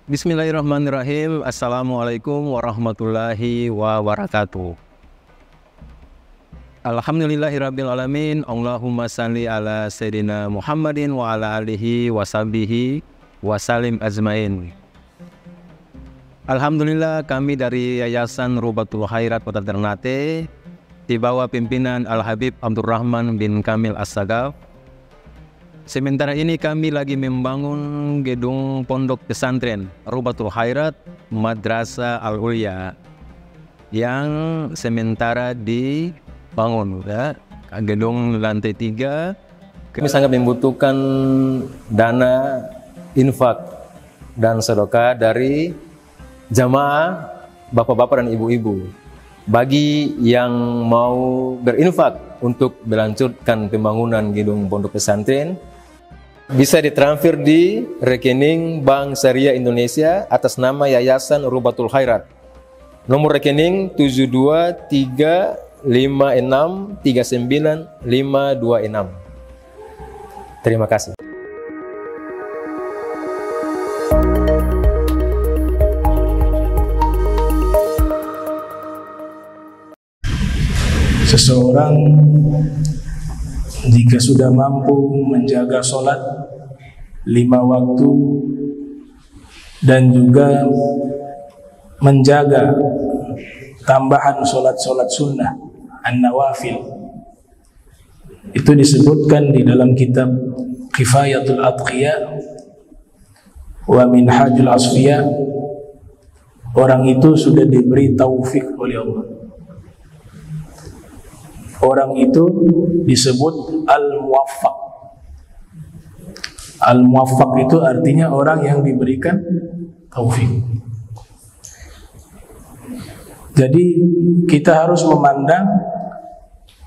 Bismillahirrahmanirrahim. Assalamualaikum warahmatullahi wabarakatuh. Alhamdulillahirrabbilalamin. Allahumma salli ala Sayyidina Muhammadin wa ala alihi wa sahbihi wa salim ajmain. Alhamdulillah, kami dari Yayasan Rubatul Khairat Kota Ternate di bawah pimpinan Al-Habib Abdurrahman bin Kamil As-Sagaf. Sementara ini kami lagi membangun gedung pondok pesantren Rubatul Khairat Madrasah Al-Ulya yang sementara dibangun, ya. Gedung lantai 3. Kami sangat membutuhkan dana infak dan sedekah dari jamaah bapak-bapak dan ibu-ibu. Bagi yang mau berinfak untuk melanjutkan pembangunan gedung pondok pesantren, bisa ditransfer di rekening Bank Syariah Indonesia atas nama Yayasan Rubatul Khairat. Nomor rekening 72356395526. Terima kasih. Seseorang jika sudah mampu menjaga sholat 5 waktu dan juga menjaga tambahan sholat-sholat sunnah an-nawafil, itu disebutkan di dalam kitab Kifayatul Atqiya wa Minhajul Asfiya, orang itu sudah diberi taufik oleh Allah. Orang itu disebut al-muwaffaq. Al-muwaffaq itu artinya orang yang diberikan taufik. Jadi kita harus memandang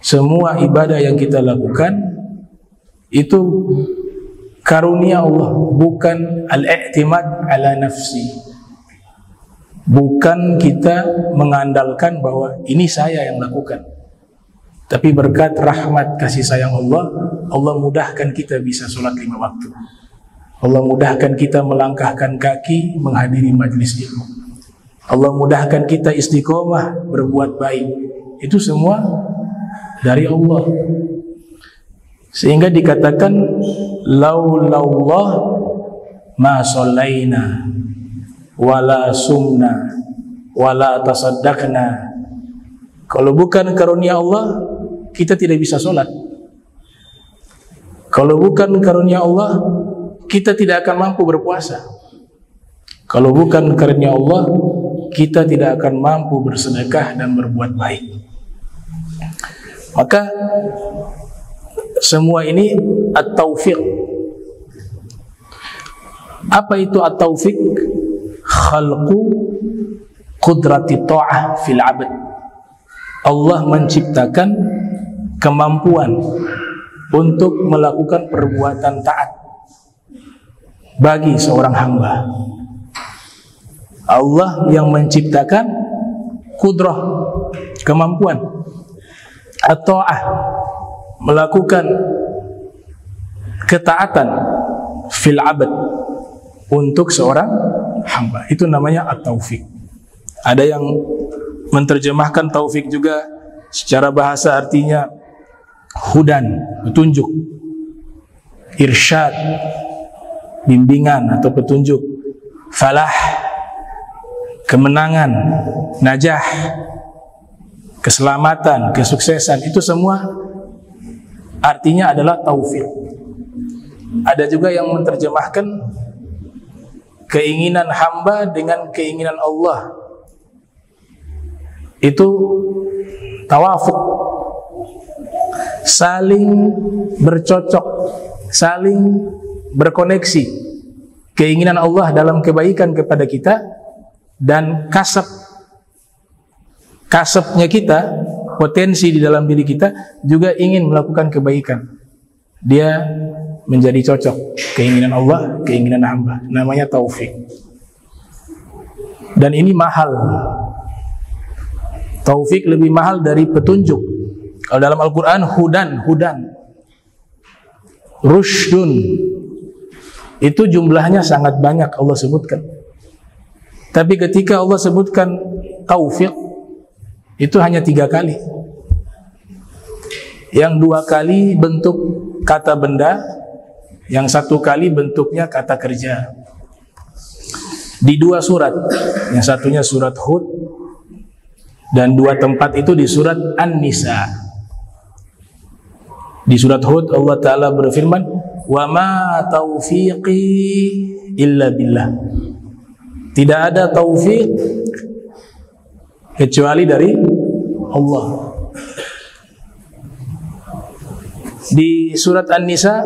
semua ibadah yang kita lakukan itu karunia Allah, bukan al-i'timad ala nafsi. Bukan kita mengandalkan bahwa ini saya yang lakukan. Tapi berkat rahmat kasih sayang Allah, Allah mudahkan kita bisa sholat 5 waktu. Allah mudahkan kita melangkahkan kaki menghadiri majlis ilmu. Allah mudahkan kita istiqomah berbuat baik. Itu semua dari Allah. Sehingga dikatakan laulallah ma shallaina wala sumna wala tasaddaqna. Kalau bukan karunia Allah, kita tidak bisa sholat. Kalau bukan karunia Allah, kita tidak akan mampu berpuasa. Kalau bukan karunia Allah, kita tidak akan mampu bersedekah dan berbuat baik. Maka semua ini at-taufiq. Apa itu at-taufiq? Khalqu qudrati ta'ah fil 'abd. Allah menciptakan kemampuan untuk melakukan perbuatan taat bagi seorang hamba. Allah yang menciptakan kudrah, kemampuan atau melakukan ketaatan fil abad untuk seorang hamba. Itu namanya at-taufiq. Ada yang menerjemahkan taufik juga secara bahasa artinya hudan, petunjuk, irsyad, bimbingan atau petunjuk, falah, kemenangan, najah, keselamatan, kesuksesan. Itu semua artinya adalah taufik. Ada juga yang menerjemahkan keinginan hamba dengan keinginan Allah. Itu tawafuk, saling bercocok, saling berkoneksi. Keinginan Allah dalam kebaikan kepada kita dan kasabnya kita, potensi di dalam diri kita juga ingin melakukan kebaikan. Dia menjadi cocok, keinginan Allah, keinginan hamba. Namanya taufik. Dan ini mahal. Taufik lebih mahal dari petunjuk. Kalau dalam Al-Quran hudan, rushdun, itu jumlahnya sangat banyak Allah sebutkan. Tapi ketika Allah sebutkan taufik, itu hanya 3 kali. Yang 2 kali bentuk kata benda, yang 1 kali bentuknya kata kerja. Di 2 surat, yang satunya surat Hud, dan 2 tempat itu di surat An-Nisa. Di surat Hud Allah Ta'ala berfirman, wa ma taufiqi illa billah. Tidak ada taufik kecuali dari Allah. Di surat An-Nisa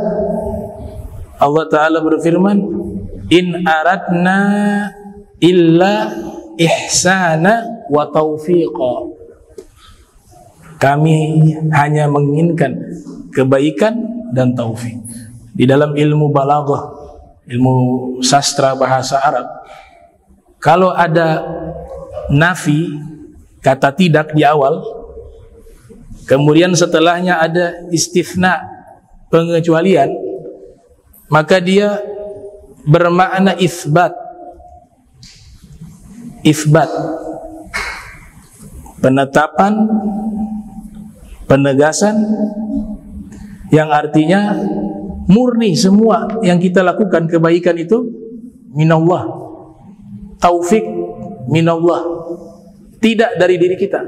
Allah Ta'ala berfirman, in aradna illa ihsana wa taufiqa. Kami hanya menginginkan kebaikan dan taufik. Di dalam ilmu balaghah, ilmu sastra bahasa Arab, kalau ada nafi, kata tidak di awal, kemudian setelahnya ada istithna, pengecualian, maka dia bermakna isbat. Isbat, penetapan, penegasan, yang artinya murni semua yang kita lakukan kebaikan itu minallah. Taufik minallah, tidak dari diri kita.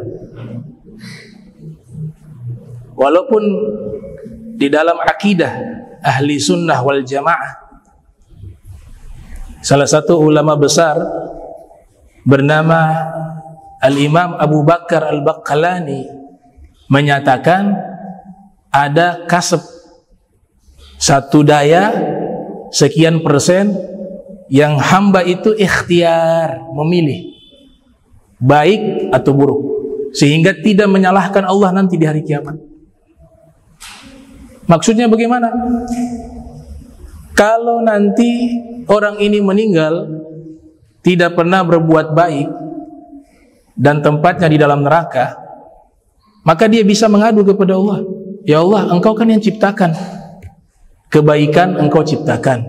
Walaupun di dalam akidah ahli sunnah wal jamaah, salah satu ulama besar bernama Al-Imam Abu Bakar Al-Baqalani menyatakan ada kasab, satu daya sekian persen yang hamba itu ikhtiar, memilih baik atau buruk, sehingga tidak menyalahkan Allah nanti di hari kiamat. Maksudnya bagaimana? Kalau nanti orang ini meninggal tidak pernah berbuat baik dan tempatnya di dalam neraka, maka dia bisa mengadu kepada Allah, ya Allah, Engkau kan yang ciptakan kebaikan, Engkau ciptakan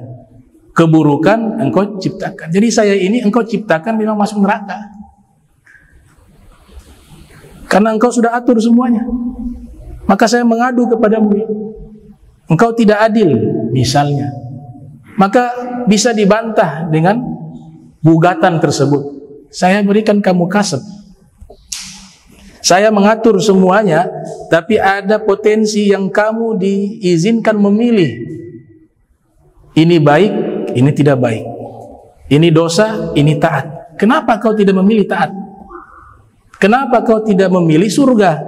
keburukan, Engkau ciptakan. Jadi saya ini Engkau ciptakan memang masuk neraka, karena Engkau sudah atur semuanya. Maka saya mengadu kepadamu, Engkau tidak adil misalnya, maka bisa dibantah dengan gugatan tersebut. Saya berikan kamu kasab, saya mengatur semuanya, tapi ada potensi yang kamu diizinkan memilih. Ini baik, ini tidak baik. Ini dosa, ini taat. Kenapa kau tidak memilih taat? Kenapa kau tidak memilih surga?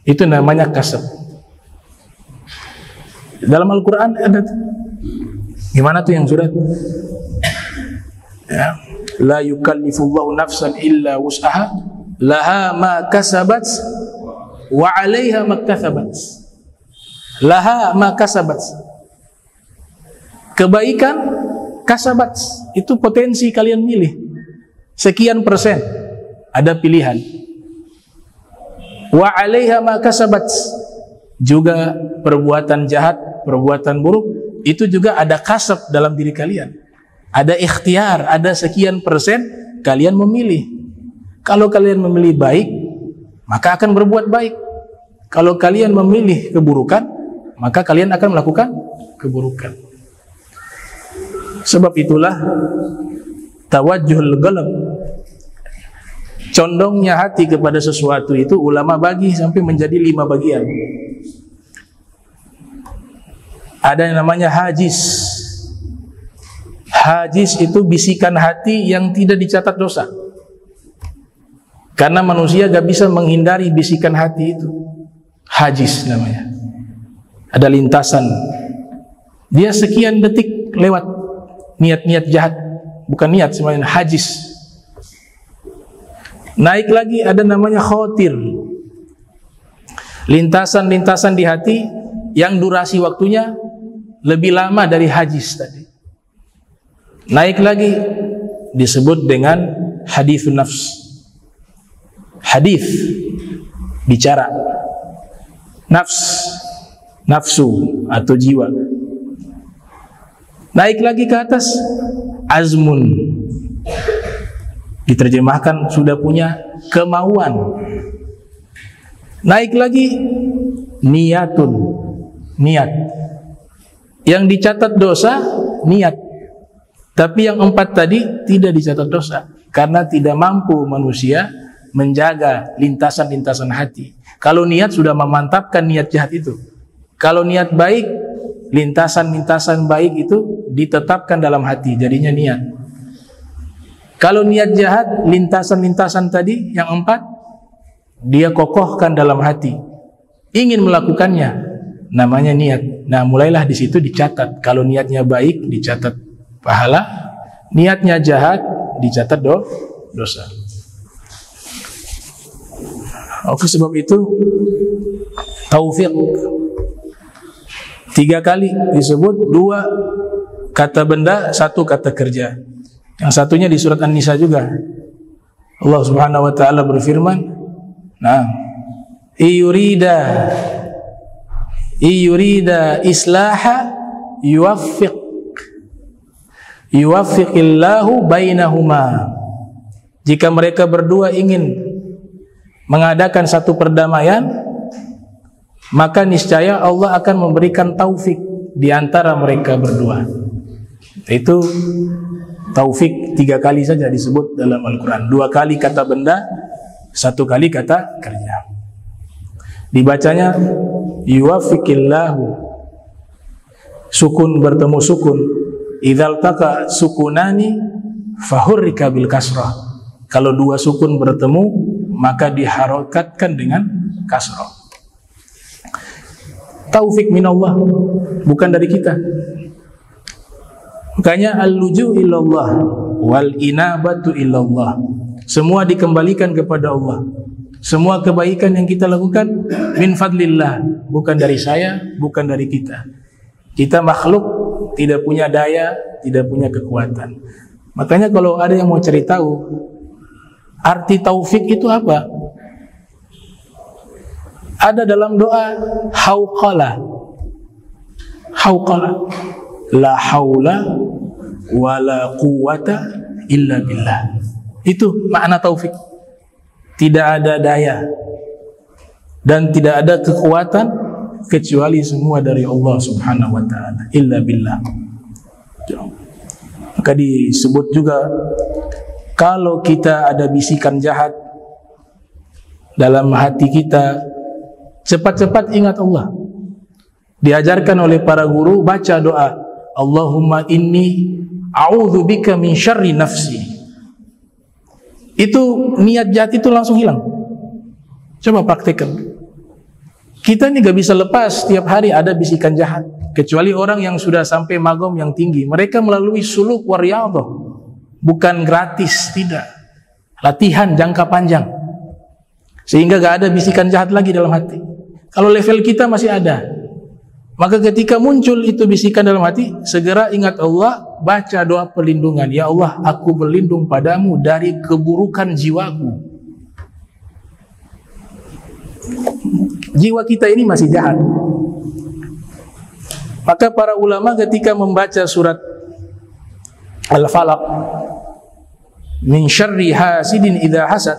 Itu namanya kasab. Dalam Al-Quran ada. Gimana tuh yang surat? Ya. La yukallifullahu nafsan illa wus'aha, laha ma kasabat wa 'alaiha maktasabat. Laha ma kasabat. Kebaikan kasabat itu potensi kalian milih. Sekian persen ada pilihan. Wa 'alaiha ma kasabat, juga perbuatan jahat, perbuatan buruk itu juga ada kasab dalam diri kalian. Ada ikhtiar, ada sekian persen kalian memilih. Kalau kalian memilih baik, maka akan berbuat baik. Kalau kalian memilih keburukan, maka kalian akan melakukan keburukan. Sebab itulah tawajjuhul qalb, condongnya hati kepada sesuatu itu ulama bagi sampai menjadi 5 bagian. Ada yang namanya hajis. Hajis itu bisikan hati yang tidak dicatat dosa, karena manusia gak bisa menghindari bisikan hati itu. Hajis namanya. Ada lintasan, dia sekian detik lewat niat-niat jahat, bukan niat semuanya, hajis. Naik lagi ada namanya khotir, lintasan-lintasan di hati yang durasi waktunya lebih lama dari hajis tadi. Naik lagi disebut dengan hadithun nafs, hadith, bicara, nafs, nafsu atau jiwa. Naik lagi ke atas azmun, Diterjemahkan sudah punya kemauan. Naik lagi niatun, niat. Yang dicatat dosa niat. Tapi yang 4 tadi tidak dicatat dosa karena tidak mampu manusia menjaga lintasan-lintasan hati. Kalau niat sudah memantapkan niat jahat itu. Kalau niat baik, lintasan-lintasan baik itu ditetapkan dalam hati, jadinya niat. Kalau niat jahat, lintasan-lintasan tadi yang 4 dia kokohkan dalam hati, ingin melakukannya, namanya niat. Nah, mulailah di situ dicatat. Kalau niatnya baik dicatat pahala, niatnya jahat dicatat dosa. Oke, sebab itu taufik 3 kali disebut, 2 kata benda, 1 kata kerja. Yang satunya di surat An-Nisa juga. Allah Subhanahu wa taala berfirman, nah, iyurida islaha yuwaffiqillahu bainahuma. Jika mereka berdua ingin mengadakan satu perdamaian, maka niscaya Allah akan memberikan taufik di antara mereka berdua. Itu taufik 3 kali saja disebut dalam Al-Quran. 2 kali kata benda, 1 kali kata kerja. Dibacanya yuwaffiqillahu, sukun bertemu sukun. Idzal taqa sukunani fahurrika bil kasrah. Kalau 2 sukun bertemu maka diharokatkan dengan kasrah. Taufik minallah, bukan dari kita. Makanya al-luju ilallah wal inabatu ilallah. Semua dikembalikan kepada Allah. Semua kebaikan yang kita lakukan min fadlillah, bukan dari saya, bukan dari kita. Kita makhluk, tidak punya daya, tidak punya kekuatan. Makanya kalau ada yang mau cari tahu arti taufik itu apa, ada dalam doa hauqalah. Hauqalah, la haula wala quwata illa billah. Itu makna taufik. Tidak ada daya dan tidak ada kekuatan kecuali semua dari Allah Subhanahu wa taala, illa billah. Maka disebut juga kalau kita ada bisikan jahat dalam hati kita, cepat-cepat ingat Allah. Diajarkan oleh para guru, baca doa Allahumma inni a'udzubika min syarri nafsi. Itu niat jahat itu langsung hilang. Coba praktekkan. Kita ini gak bisa lepas setiap hari ada bisikan jahat, kecuali orang yang sudah sampai magom yang tinggi. Mereka melalui suluk wariyadhah, bukan gratis, tidak. Latihan jangka panjang, sehingga gak ada bisikan jahat lagi dalam hati. Kalau level kita masih ada, maka ketika muncul itu bisikan dalam hati, segera ingat Allah, baca doa perlindungan. Ya Allah, aku berlindung padamu dari keburukan jiwaku. Jiwa kita ini masih jahat. Maka para ulama ketika membaca surat Al-Falaq, min syarri hasidin idza hasad,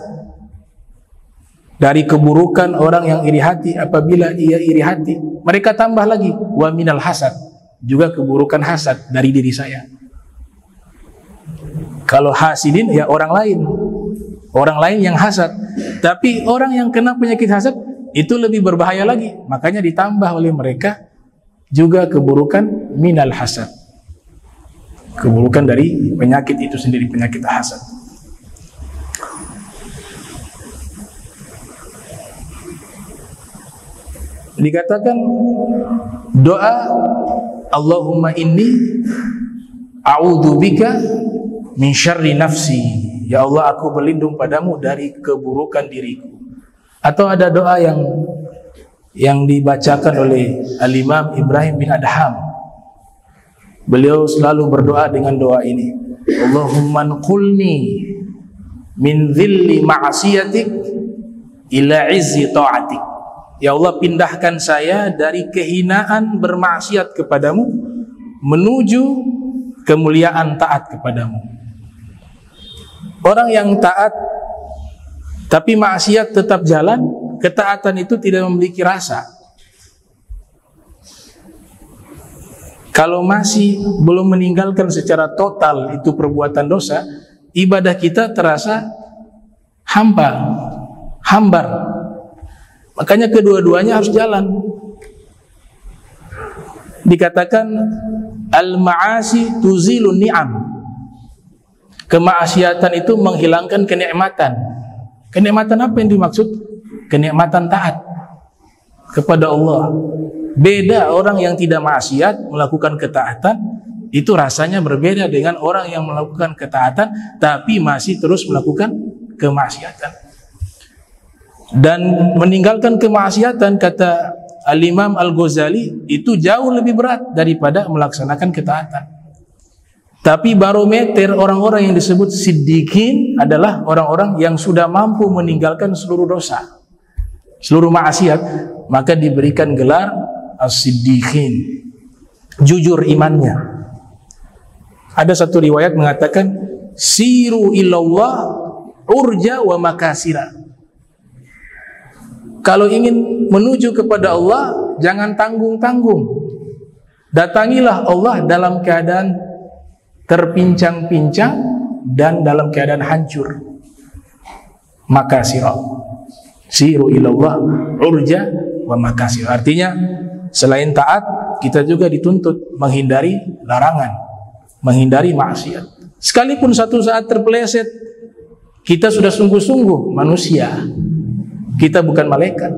dari keburukan orang yang iri hati apabila ia iri hati, mereka tambah lagi wa minal hasad, juga keburukan hasad dari diri saya. Kalau hasidin ya orang lain yang hasad. Tapi orang yang kena penyakit hasad itu lebih berbahaya lagi. Makanya ditambah oleh mereka juga keburukan minal hasad, keburukan dari penyakit itu sendiri, penyakit hasad. Dikatakan doa Allahumma inni a'udzubika min syarri nafsi. Ya Allah, aku berlindung padamu dari keburukan diriku. Atau ada doa yang dibacakan oleh Al-Imam Ibrahim bin Adham. Beliau selalu berdoa dengan doa ini. Allahumma nqulni min dhilli ma'asiyatik ila izzi ta'atik. Ya Allah, pindahkan saya dari kehinaan bermaksiat kepadamu menuju kemuliaan taat kepadamu. Orang yang taat tapi maksiat tetap jalan, ketaatan itu tidak memiliki rasa. Kalau masih belum meninggalkan secara total itu perbuatan dosa, ibadah kita terasa hambar. Makanya kedua-duanya harus jalan. Dikatakan al-ma'asi tuzilun ni'am. Kemaksiatan itu menghilangkan kenikmatan. Kenikmatan apa yang dimaksud? Kenikmatan taat kepada Allah. Beda orang yang tidak maksiat melakukan ketaatan, itu rasanya berbeda dengan orang yang melakukan ketaatan tapi masih terus melakukan kemaksiatan. Dan meninggalkan kemaksiatan, kata Al-Imam Al-Ghazali, itu jauh lebih berat daripada melaksanakan ketaatan. Tapi barometer orang-orang yang disebut siddiqin adalah orang-orang yang sudah mampu meninggalkan seluruh dosa, seluruh maksiat, maka diberikan gelar as-siddiqin, jujur imannya. Ada satu riwayat mengatakan siru ilallah urja wa makasira. Kalau ingin menuju kepada Allah, jangan tanggung-tanggung. Datangilah Allah dalam keadaan terpincang-pincang dan dalam keadaan hancur. Makasira. Siru ilallah urja wa makasira. Artinya selain taat, kita juga dituntut menghindari larangan, menghindari maksiat. Sekalipun satu saat terpeleset, kita sudah sungguh-sungguh manusia. Kita bukan malaikat,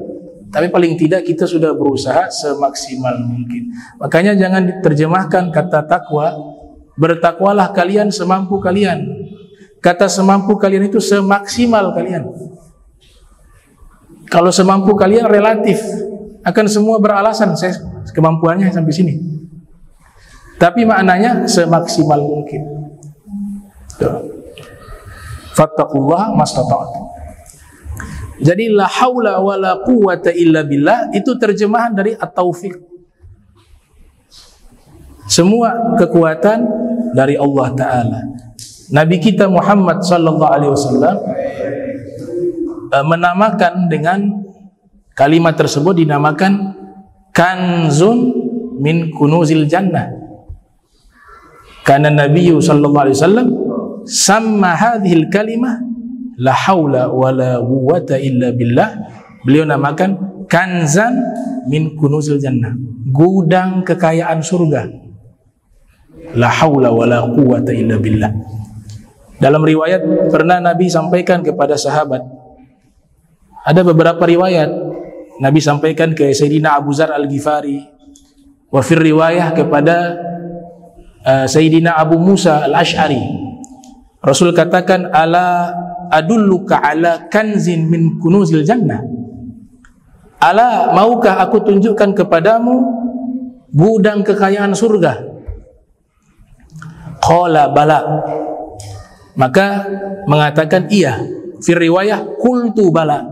tapi paling tidak kita sudah berusaha semaksimal mungkin. Makanya jangan diterjemahkan kata takwa, bertakwalah kalian semampu kalian. Kata semampu kalian itu semaksimal kalian. Kalau semampu kalian relatif, akan semua beralasan saya kemampuannya sampai sini. Tapi maknanya semaksimal mungkin. Fattaqullaha mastata'tum. Jadi la haula wala quwwata illa billah itu terjemahan dari at-taufiq. Semua kekuatan dari Allah Ta'ala. Nabi kita Muhammad sallallahu alaihi wasallam menamakan dengan kalimat tersebut, dinamakan kanzun min kunuzil jannah. Karena Nabi sallallahu alaihi wasallam sama hadhil kalimah la haula wala quwwata illa billah, beliau namakan kanzan min kunuzil jannah, gudang kekayaan surga. La haula wala quwwata illa billah. Dalam riwayat pernah Nabi sampaikan kepada sahabat, ada beberapa riwayat Nabi sampaikan ke Sayyidina Abu Dzar Al-Ghifari, wa fir riwayah kepada Sayyidina Abu Musa Al-Ash'ari. Rasul katakan, ala adulluka ala kanzin min kunuzil jannah. Ala, maukah aku tunjukkan kepadamu gudang kekayaan surga? Qala bala. Maka mengatakan iya. Fi riwayah qultu bala.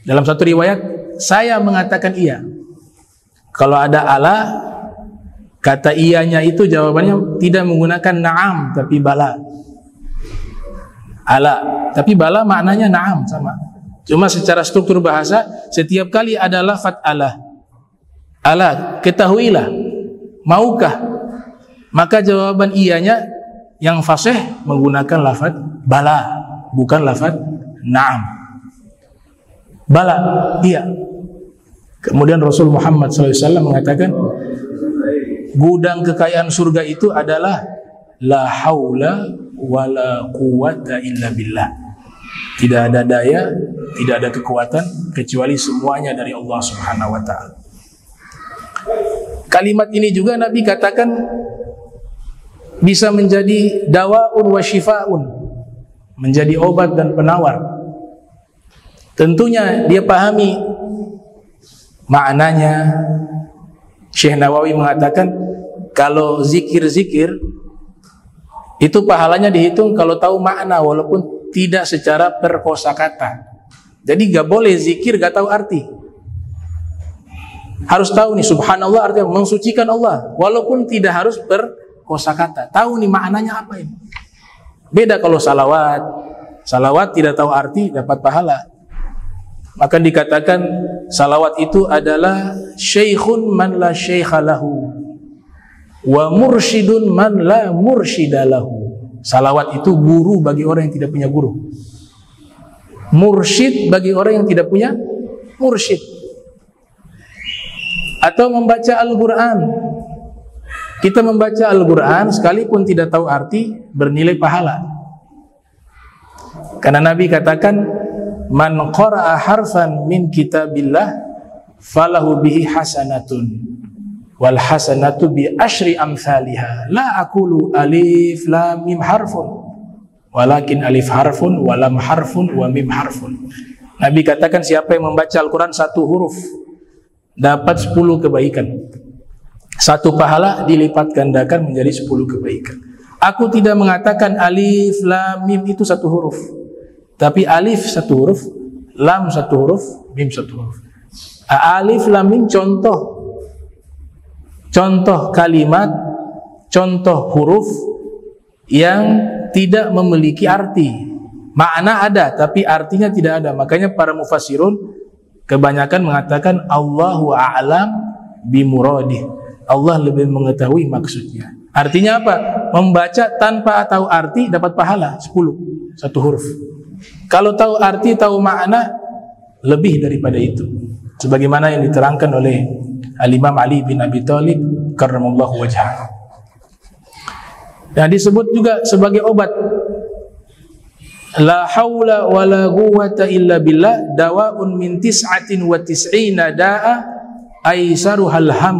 Dalam satu riwayat saya mengatakan iya. Kalau ada ala, kata iyanya itu jawabannya tidak menggunakan na'am tapi bala. Ala, tapi bala maknanya na'am sama. Cuma secara struktur bahasa setiap kali ada lafaz ala. Ala, ketahuilah, maukah? Maka jawaban iyanya yang fasih menggunakan lafaz bala, bukan lafaz na'am. Bala, iya. Kemudian Rasul Muhammad SAW mengatakan gudang kekayaan surga itu adalah la haula wala quwwata illa billah. Tidak ada daya, tidak ada kekuatan kecuali semuanya dari Allah Subhanahu wa taala. Kalimat ini juga Nabi katakan bisa menjadi dawaun wa shifaun, menjadi obat dan penawar. Tentunya dia pahami maknanya. Syekh Nawawi mengatakan kalau zikir-zikir itu pahalanya dihitung kalau tahu makna walaupun tidak secara perkosakata. Jadi gak boleh zikir gak tahu arti. Harus tahu nih subhanallah artinya mensucikan Allah, walaupun tidak harus berkosakata. Tahu nih maknanya apa ini. Beda kalau salawat, Salawat tidak tahu arti dapat pahala. Maka dikatakan salawat itu adalah syekhun man la syekha lahu wa mursyidun man la mursyida lahu. Salawat itu guru bagi orang yang tidak punya guru, mursyid bagi orang yang tidak punya mursyid. Atau membaca Al-Quran, kita membaca Al-Quran sekalipun tidak tahu arti bernilai pahala. Karena Nabi katakan, man qara'a harfan min kitabillah falahu bihi hasanatun wal hasanatu bi asyri amsalihha la aqulu alif lam mim harfun walakin alif harfun wa lam harfun wa mim harfun. Nabi katakan, siapa yang membaca Al-Quran satu huruf dapat 10 kebaikan, satu pahala dilipat gandakan menjadi 10 kebaikan. Aku tidak mengatakan alif lam mim itu satu huruf, tapi alif satu huruf, lam satu huruf, mim satu huruf. Alif lam mim contoh kalimat, contoh huruf yang tidak memiliki arti. Makna ada tapi artinya tidak ada. Makanya para mufassirun kebanyakan mengatakan Allahu a'lam bimuradih, Allah lebih mengetahui maksudnya. Artinya apa? Membaca tanpa tahu arti dapat pahala 10, satu huruf. Kalau tahu arti, tahu makna, lebih daripada itu. Sebagaimana yang diterangkan oleh Al-Imam Ali bin Abi Thalib karramallahu wajhah. Dan disebut juga sebagai obat. La haula wa la quwwata illa billah dawaun min 99 da'a aisaruhal ham.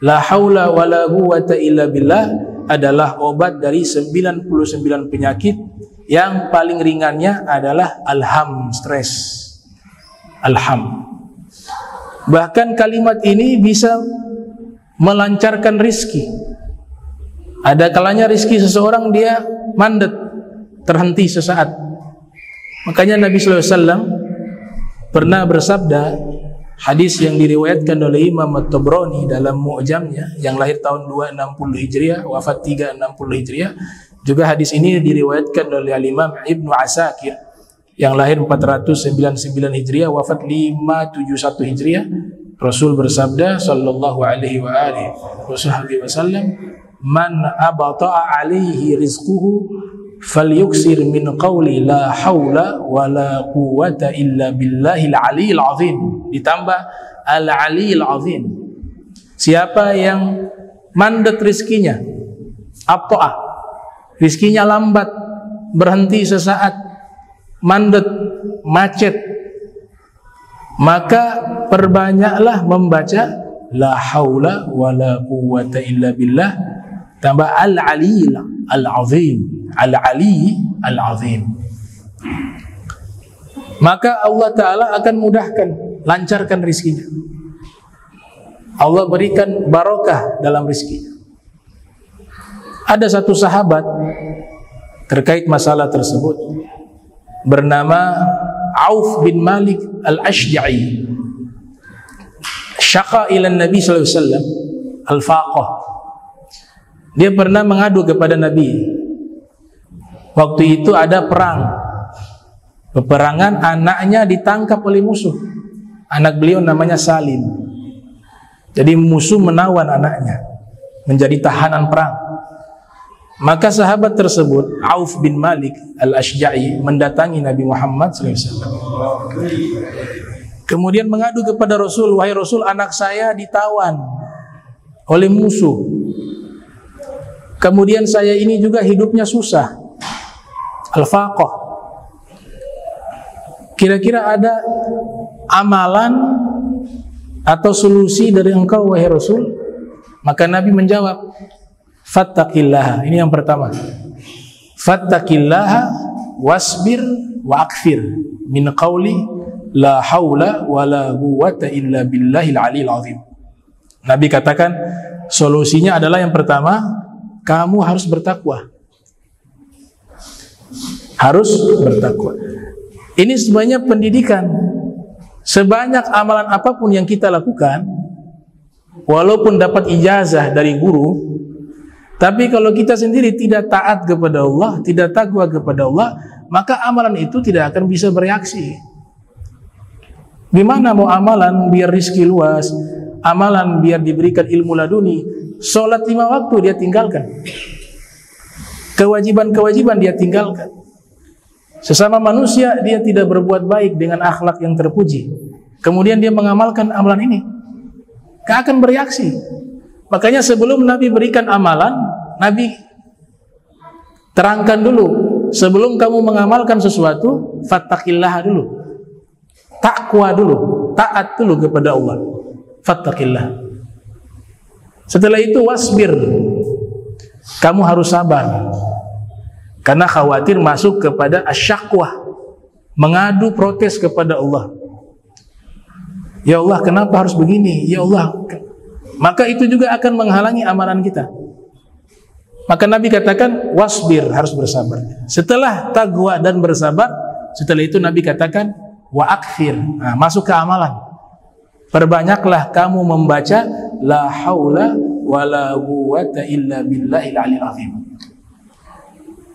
La haula wa la quwwata illa billah adalah obat dari 99 penyakit. Yang paling ringannya adalah alham, stres. Alham. Bahkan kalimat ini bisa melancarkan rizki. Ada kalanya rizki seseorang dia mandet, terhenti sesaat. Makanya Nabi SAW pernah bersabda, hadis yang diriwayatkan oleh Imam At-Tabrani dalam Mu'jamnya, yang lahir tahun 260 Hijriah, wafat 360 Hijriah. Juga hadis ini diriwayatkan oleh Al-Imam Ibnu Asakir yang lahir 499 Hijriah, wafat 571 Hijriah. Rasul bersabda sallallahu alaihi wa alihi wasallam, man abata'a alaihi rizquhu falyuksir min qawli la haula wa la quwwata illa billahil aliyil azim. Ditambah al-aliyil azim. Siapa yang mandat rizkinya, abta'ah, rizkinya lambat, berhenti sesaat, mandet, macet, maka perbanyaklah membaca la haula wa la quwwata illa billah, tambah al-ali al-azim, al-ali al-azim. Maka Allah Ta'ala akan mudahkan, lancarkan rizkinya. Allah berikan barokah dalam rizkinya. Ada satu sahabat terkait masalah tersebut bernama Auf bin Malik al-Ashja'i. Syaka ila Nabi sallallahu alaihi wasallam al-faqah. Dia pernah mengadu kepada Nabi. Waktu itu ada perang. Peperangan, anaknya ditangkap oleh musuh. Anak beliau namanya Salim. Jadi musuh menawan anaknya menjadi tahanan perang. Maka sahabat tersebut, Auf bin Malik al-Ashja'i, mendatangi Nabi Muhammad SAW. Kemudian mengadu kepada Rasul, wahai Rasul, anak saya ditawan oleh musuh. Kemudian saya ini juga hidupnya susah, al-faqah. Kira-kira ada amalan atau solusi dari engkau, wahai Rasul? Maka Nabi menjawab, fattaqillaha. Ini yang pertama. Fattaqillaha wasbir wa akfir min qawli la haula wa la quwwata illa billahil aliyil azim. Nabi katakan solusinya adalah yang pertama, kamu harus bertakwa. Harus bertakwa. Ini sebenarnya pendidikan. Sebanyak amalan apapun yang kita lakukan, walaupun dapat ijazah dari guru, Tapi kalau kita sendiri tidak taat kepada Allah, tidak takwa kepada Allah, maka amalan itu tidak akan bisa bereaksi. Gimana mau amalan biar rizki luas, amalan biar diberikan ilmu laduni, sholat 5 waktu dia tinggalkan, kewajiban-kewajiban dia tinggalkan, sesama manusia dia tidak berbuat baik dengan akhlak yang terpuji, kemudian dia mengamalkan amalan ini, gak akan bereaksi. Makanya sebelum Nabi berikan amalan, Nabi terangkan dulu, sebelum kamu mengamalkan sesuatu, fattaqillah dulu, takwa dulu, taat dulu kepada Allah, fattaqillah. Setelah itu wasbir, kamu harus sabar, karena khawatir masuk kepada asyakwah, mengadu protes kepada Allah. Ya Allah, kenapa harus begini? Ya Allah, maka itu juga akan menghalangi amalan kita. Maka Nabi katakan wasbir, harus bersabar. Setelah taqwa dan bersabar, setelah itu Nabi katakan wa akthir, masuk ke amalan. Perbanyaklah kamu membaca la haula wala quwwata illa billahil aliyil azim.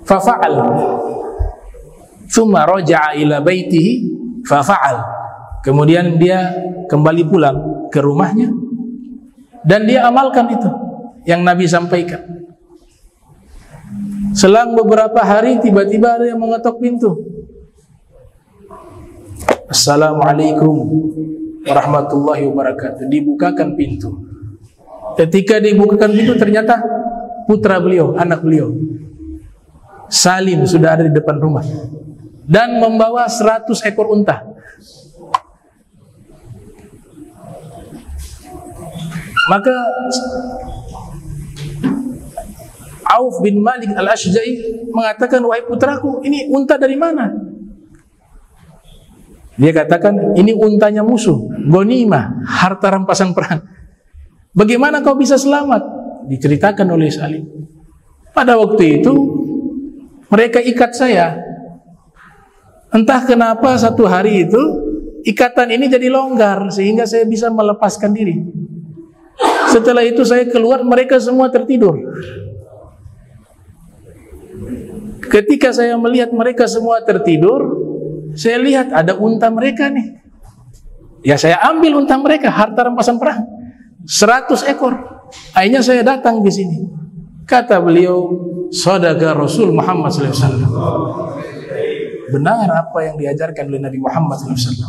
Fafa'al, thumma raja'a ila baitihi fafa'al. Kemudian dia kembali pulang ke rumahnya dan dia amalkan itu yang Nabi sampaikan. Selang beberapa hari tiba-tiba ada yang mengetok pintu. Assalamualaikum warahmatullahi wabarakatuh. Dibukakan pintu. Ketika dibukakan pintu ternyata putra beliau, anak beliau Salim sudah ada di depan rumah dan membawa 100 ekor unta. Maka Auf bin Malik al-Ashja'i mengatakan, wahai putraku, ini unta dari mana? Dia katakan, ini untanya musuh, ghanimah, harta rampasan perang. Bagaimana kau bisa selamat? Diceritakan oleh Salim. Pada waktu itu mereka ikat saya. Entah kenapa satu hari itu ikatan ini jadi longgar sehingga saya bisa melepaskan diri. Setelah itu saya keluar, mereka semua tertidur. Ketika saya melihat mereka semua tertidur, saya lihat ada unta mereka nih. Ya saya ambil unta mereka, harta rampasan perang, 100 ekor. Akhirnya saya datang di sini. Kata beliau, shadaqa Rasul Muhammad SAW. Benar apa yang diajarkan oleh Nabi Muhammad SAW.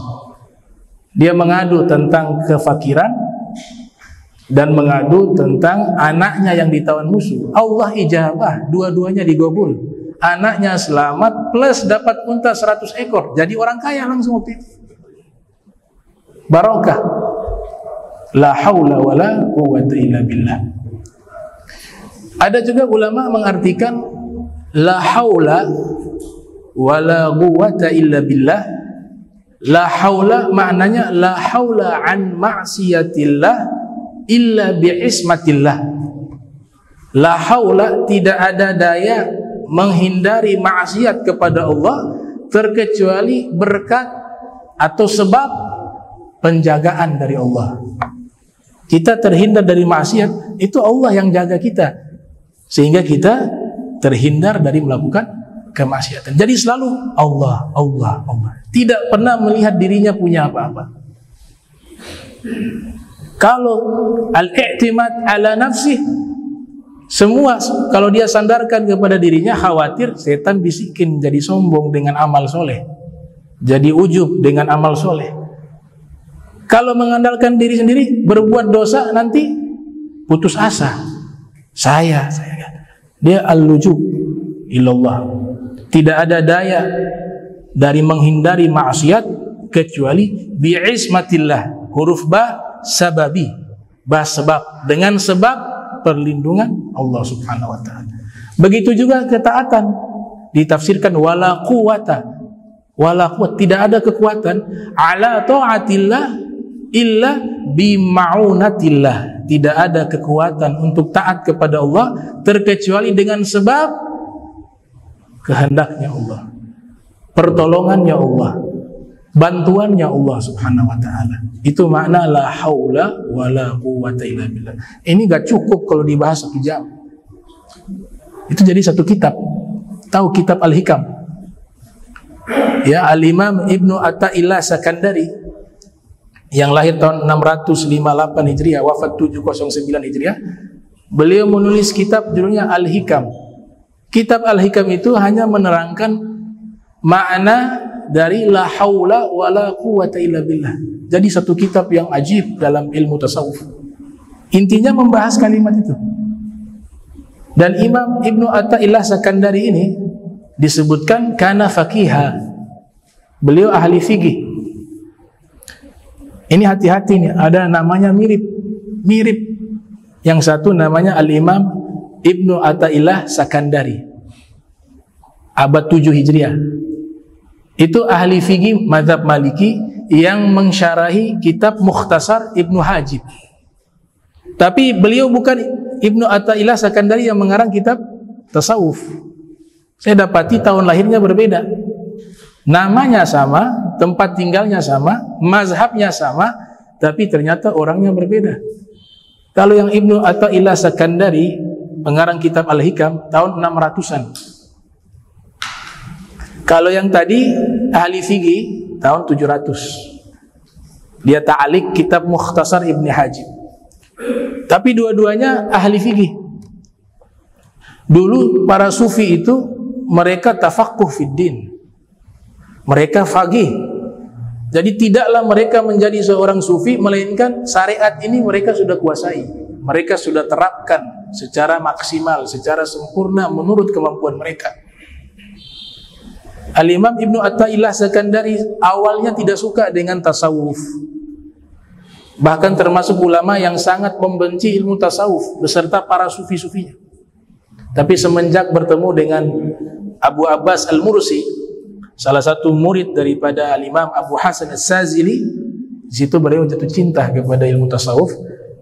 Dia mengadu tentang kefakiran dan mengadu tentang anaknya yang ditawan musuh. Allah ijabah, dua-duanya digobul. Anaknya selamat plus dapat unta 100 ekor. Jadi orang kaya langsung waktu itu. Barokah. La haula wala quwwata illa billah. Ada juga ulama mengartikan la haula wala quwwata illa billah. La haula maknanya la haula an ma'siyatillah illa bi'ismatillah. La haula, tidak ada daya menghindari maksiat kepada Allah terkecuali berkat atau sebab penjagaan dari Allah. Kita terhindar dari maksiat, itu Allah yang jaga kita sehingga kita terhindar dari melakukan kemaksiatan. Jadi selalu Allah, Allah, Allah. Tidak pernah melihat dirinya punya apa-apa. Kalau al-i'timad ala nafsih, semua kalau dia sandarkan kepada dirinya, khawatir setan bisikin jadi sombong dengan amal soleh, jadi ujub dengan amal soleh. Kalau mengandalkan diri sendiri, berbuat dosa nanti putus asa. Saya. Dia al-lujub ilallah. Tidak ada daya dari menghindari maksiat kecuali bi'ismatillah. Huruf ba sababi, ba sebab, dengan sebab perlindungan Allah Subhanahu wa taala. Begitu juga ketaatan ditafsirkan wala quwata. Wala quwat, tidak ada kekuatan ala taatillah illa bima'unatillah. Tidak ada kekuatan untuk taat kepada Allah terkecuali dengan sebab kehendaknya Allah, pertolongannya Allah, bantuannya Allah Subhanahu wa taala. Itu makna la haula wala quwwata illa billah. Ini gak cukup kalau dibahas 1 jam. Itu jadi satu kitab. Tahu kitab Al-Hikam? Ya, Al-Imam Ibnu Athaillah Sakandari yang lahir tahun 658 Hijriah, wafat 709 Hijriah. Beliau menulis kitab judulnya Al-Hikam. Kitab Al-Hikam itu hanya menerangkan makna dari la haula wala quwata illa billah. Jadi satu kitab yang ajib dalam ilmu tasawuf. Intinya membahas kalimat itu. Dan Imam Ibnu Athaillah Sakandari ini disebutkan kana faqiha. Beliau ahli fikih. Ini hati-hati nih, ada namanya mirip. Yang satu namanya Al-Imam Ibnu Athaillah Sakandari, abad 7 Hijriah. Itu ahli fikih mazhab Maliki yang mensyarahi kitab Mukhtasar Ibnu Hajib. Tapi beliau bukan Ibnu Athaillah Sakandari yang mengarang kitab tasawuf. Saya dapati tahun lahirnya berbeda. Namanya sama, tempat tinggalnya sama, mazhabnya sama, tapi ternyata orangnya berbeda. Kalau yang Ibnu Athaillah Sakandari pengarang kitab Al-Hikam tahun 600-an. Kalau yang tadi ahli fikih tahun 700. Dia ta'alik kitab Mukhtasar Ibnu Hajib. Tapi dua-duanya ahli fikih. Dulu para sufi itu mereka tafaqquh fid din. Mereka faqih. Jadi tidaklah mereka menjadi seorang sufi melainkan syariat ini mereka sudah kuasai. Mereka sudah terapkan secara maksimal, secara sempurna menurut kemampuan mereka. Al-Imam Ibnu Athaillah Sakandari awalnya tidak suka dengan tasawuf. Bahkan termasuk ulama yang sangat membenci ilmu tasawuf beserta para sufi-sufinya. Tapi semenjak bertemu dengan Abu Abbas Al-Mursi, salah satu murid daripada Al-Imam Abu Hasan As-Sazili, di situ beliau jatuh cinta kepada ilmu tasawuf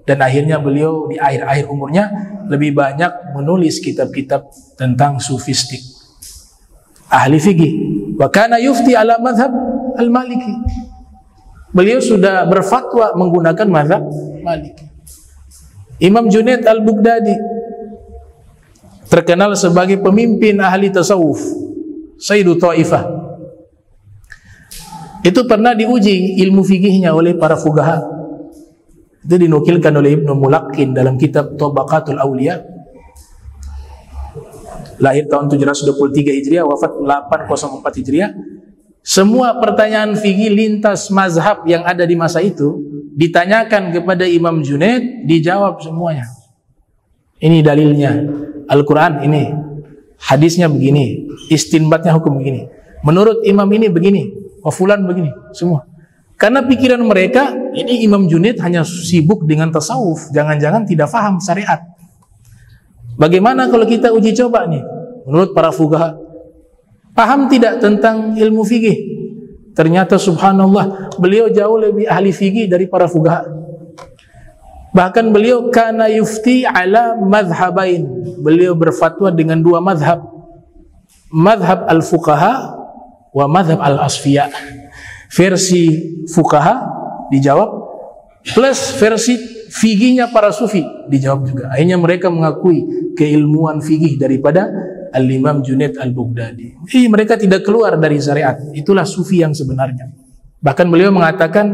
dan akhirnya beliau di akhir-akhir umurnya lebih banyak menulis kitab-kitab tentang sufistik. Ahli fikih. Wa kana yufti ala madhab al-Maliki. Beliau sudah berfatwa menggunakan mazhab Maliki. Imam Junaid al-Baghdadi terkenal sebagai pemimpin ahli tasawuf, Sayyidu Taifah. Itu pernah diuji ilmu fikihnya oleh para fuqaha. Itu dinukilkan oleh Ibnu Mulaqqin dalam kitab Tabaqatul Awliya. Lahir tahun 723 Hijriah, wafat 804 Hijriah. Semua pertanyaan fikih lintas mazhab yang ada di masa itu ditanyakan kepada Imam Junaid, dijawab semuanya. Ini dalilnya, Al-Quran ini, hadisnya begini, istinbatnya hukum begini, menurut imam ini begini, fulan begini, semua. Karena pikiran mereka, ini Imam Junaid hanya sibuk dengan tasawuf, jangan-jangan tidak paham syariat. Bagaimana kalau kita uji coba nih, menurut para fuqaha, paham tidak tentang ilmu fikih? Ternyata subhanallah, beliau jauh lebih ahli fikih dari para fuqaha. Bahkan beliau kana yufti ala madhhabain. Beliau berfatwa dengan dua madhab. Madhab al-fuqaha wa madhab al-asfiya. Versi fuqaha dijawab plus versi fikihnya para sufi dijawab juga. Akhirnya mereka mengakui keilmuan fikih daripada Al-Imam Junaid al-Baghdadi. Mereka tidak keluar dari syariat. Itulah sufi yang sebenarnya. Bahkan beliau mengatakan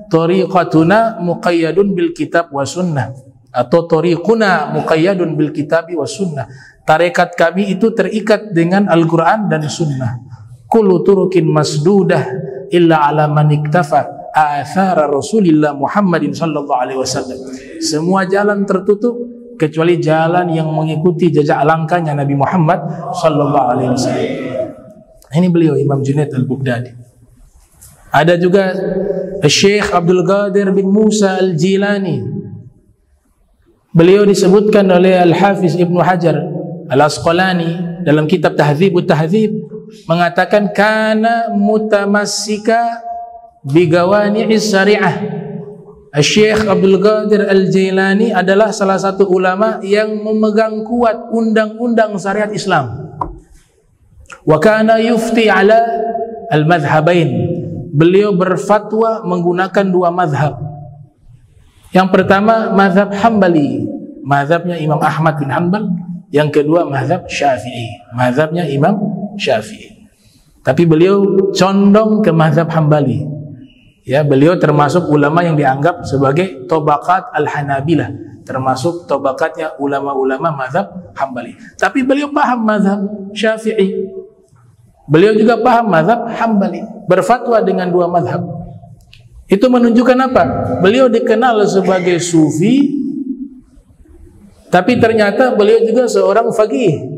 tariqatuna muqayyadun bil kitab wa sunnah, atau tariquna muqayyadun bil kitabi wa sunnah. Tarekat kami itu terikat dengan Al-Quran dan sunnah. Kullu turukin masdudah illa ala man iktafa athara Rasulillah Muhammadin sallallahu alaihi wasallam. Semua jalan tertutup kecuali jalan yang mengikuti jejak langkahnya Nabi Muhammad sallallahu alaihi wasallam. Ini beliau Imam Junaid al-Baghdadi. Ada juga Syekh Abdul Qadir bin Musa al-Jilani. Beliau disebutkan oleh Al-Hafiz Ibnu Hajar Al-Asqalani dalam kitab Tahdzibut Tahdzib mengatakan kana mutamassika bigawani'is syariah. Syekh Abdul Qadir Al-Jilani adalah salah satu ulama yang memegang kuat undang-undang syariat Islam. Wa kana yufti ala al-madhhabain. Beliau berfatwa menggunakan dua madhab. Yang pertama madhab Hambali, madhabnya Imam Ahmad bin Hanbal. yang kedua mazhab Syafi'i, mazhabnya Imam Syafi'i. Tapi beliau condong ke mazhab Hambali. Ya, beliau termasuk ulama yang dianggap sebagai tabaqat al-Hanabilah, termasuk tabaqatnya ulama-ulama mazhab Hambali. Tapi beliau paham mazhab Syafi'i. Beliau juga paham mazhab Hambali, berfatwa dengan dua mazhab. Itu menunjukkan apa? Beliau dikenal sebagai sufi, tapi ternyata beliau juga seorang faqih.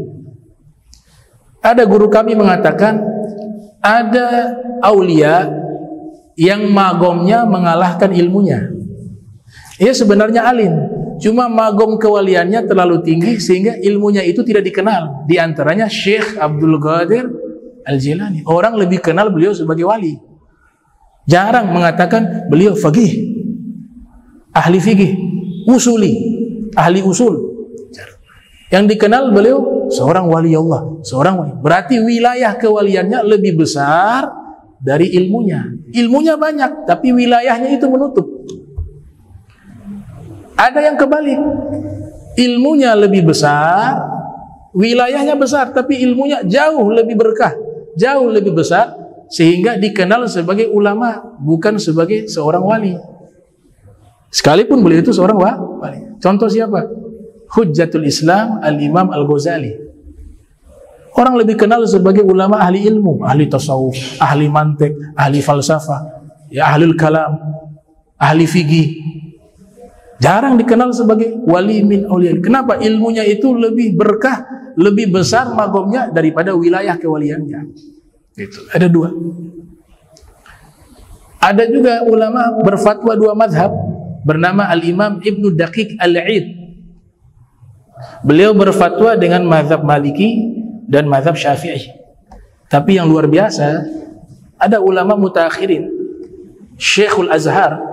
Ada guru kami mengatakan, ada aulia yang magomnya mengalahkan ilmunya. Ia sebenarnya alim, cuma magom kewaliannya terlalu tinggi sehingga ilmunya itu tidak dikenal. Di antaranya Syekh Abdul Qadir Al-Jilani. Orang lebih kenal beliau sebagai wali. Jarang mengatakan beliau faqih, ahli fikih, usuli, ahli usul. Yang dikenal beliau seorang wali Allah, seorang wali. Berarti wilayah kewaliannya lebih besar dari ilmunya. Ilmunya banyak, tapi wilayahnya itu menutup. Ada yang kebalik, ilmunya lebih besar, wilayahnya besar, tapi ilmunya jauh lebih berkah, jauh lebih besar, sehingga dikenal sebagai ulama, bukan sebagai seorang wali. Sekalipun beliau itu seorang wali. Contoh siapa? Hujjatul Islam Al-Imam Al-Ghazali. Orang lebih kenal sebagai ulama ahli ilmu, ahli tasawuf, ahli mantik, ahli falsafah, ya ahlul kalam, ahli fikih. Jarang dikenal sebagai wali min auliya. Kenapa? Ilmunya itu lebih berkah, lebih besar magomnya daripada wilayah kewaliannya. Itu ada dua. Ada juga ulama berfatwa dua mazhab, bernama Al-Imam Ibnu Daqiq Al-Id. Beliau berfatwa dengan mazhab Maliki dan mazhab Syafi'i. Tapi yang luar biasa, ada ulama mutakhirin, Syekhul Azhar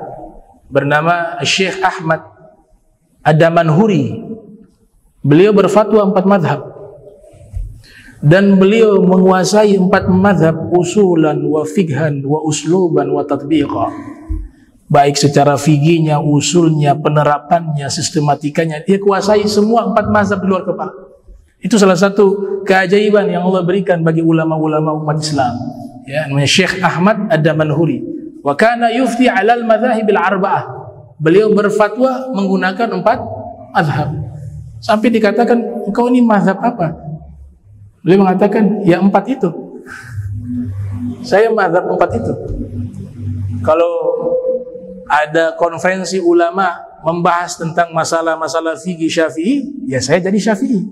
bernama Syekh Ahmad Ad-Damanhuri. Beliau berfatwa 4 mazhab, dan beliau menguasai 4 mazhab usulan wa fikhan wa usluban wa tatbiqa. Baik secara fikihnya, usulnya, penerapannya, sistematikanya, dia kuasai semua 4 mazhab di luar kepala. Itu salah satu keajaiban yang Allah berikan bagi ulama-ulama umat Islam. Ya, namanya Syekh Ahmad Ad-Damanhuri. Wa kana yufti 'alal madzahibil arba'ah. Beliau berfatwa menggunakan 4 mazhab. Sampai dikatakan, "Engkau ini mazhab apa?" Beliau mengatakan, "Ya 4 itu. Saya mazhab 4 itu." Kalau ada konferensi ulama membahas tentang masalah-masalah fikih Syafi'i, ya saya jadi Syafi'i.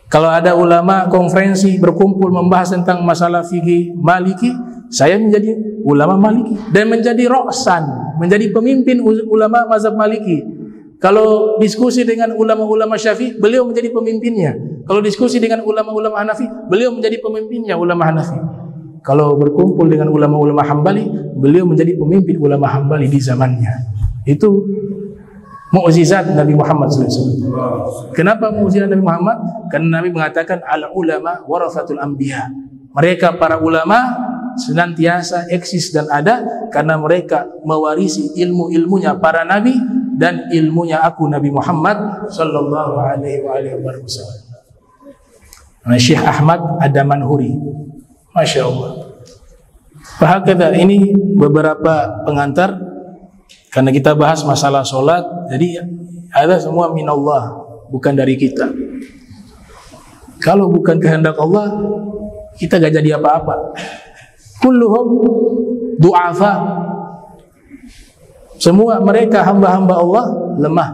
Kalau ada ulama konferensi berkumpul membahas tentang masalah fikih Maliki, saya menjadi ulama Maliki dan menjadi ra'san, menjadi pemimpin ulama mazhab Maliki. Kalau diskusi dengan ulama-ulama Syafi'i, beliau menjadi pemimpinnya. Kalau diskusi dengan ulama-ulama Hanafi, beliau menjadi pemimpinnya ulama Hanafi. Kalau berkumpul dengan ulama-ulama Hambali, beliau menjadi pemimpin ulama Hambali di zamannya. Itu mukjizat Nabi Muhammad SAW. Kenapa mukjizat Nabi Muhammad? Karena Nabi mengatakan al-ulama warathatul anbiya. Mereka para ulama senantiasa eksis dan ada karena mereka mewarisi ilmu-ilmunya para nabi dan ilmunya aku Nabi Muhammad sallallahu alaihi wasallam. Syekh Ahmad Ad-Damanhuri. Masya Allah. Bahkan ini beberapa pengantar karena kita bahas masalah sholat, jadi ada semua minallah, bukan dari kita. Kalau bukan kehendak Allah, kita gak jadi apa-apa. Kulluhum du'afa. Semua mereka hamba-hamba Allah lemah.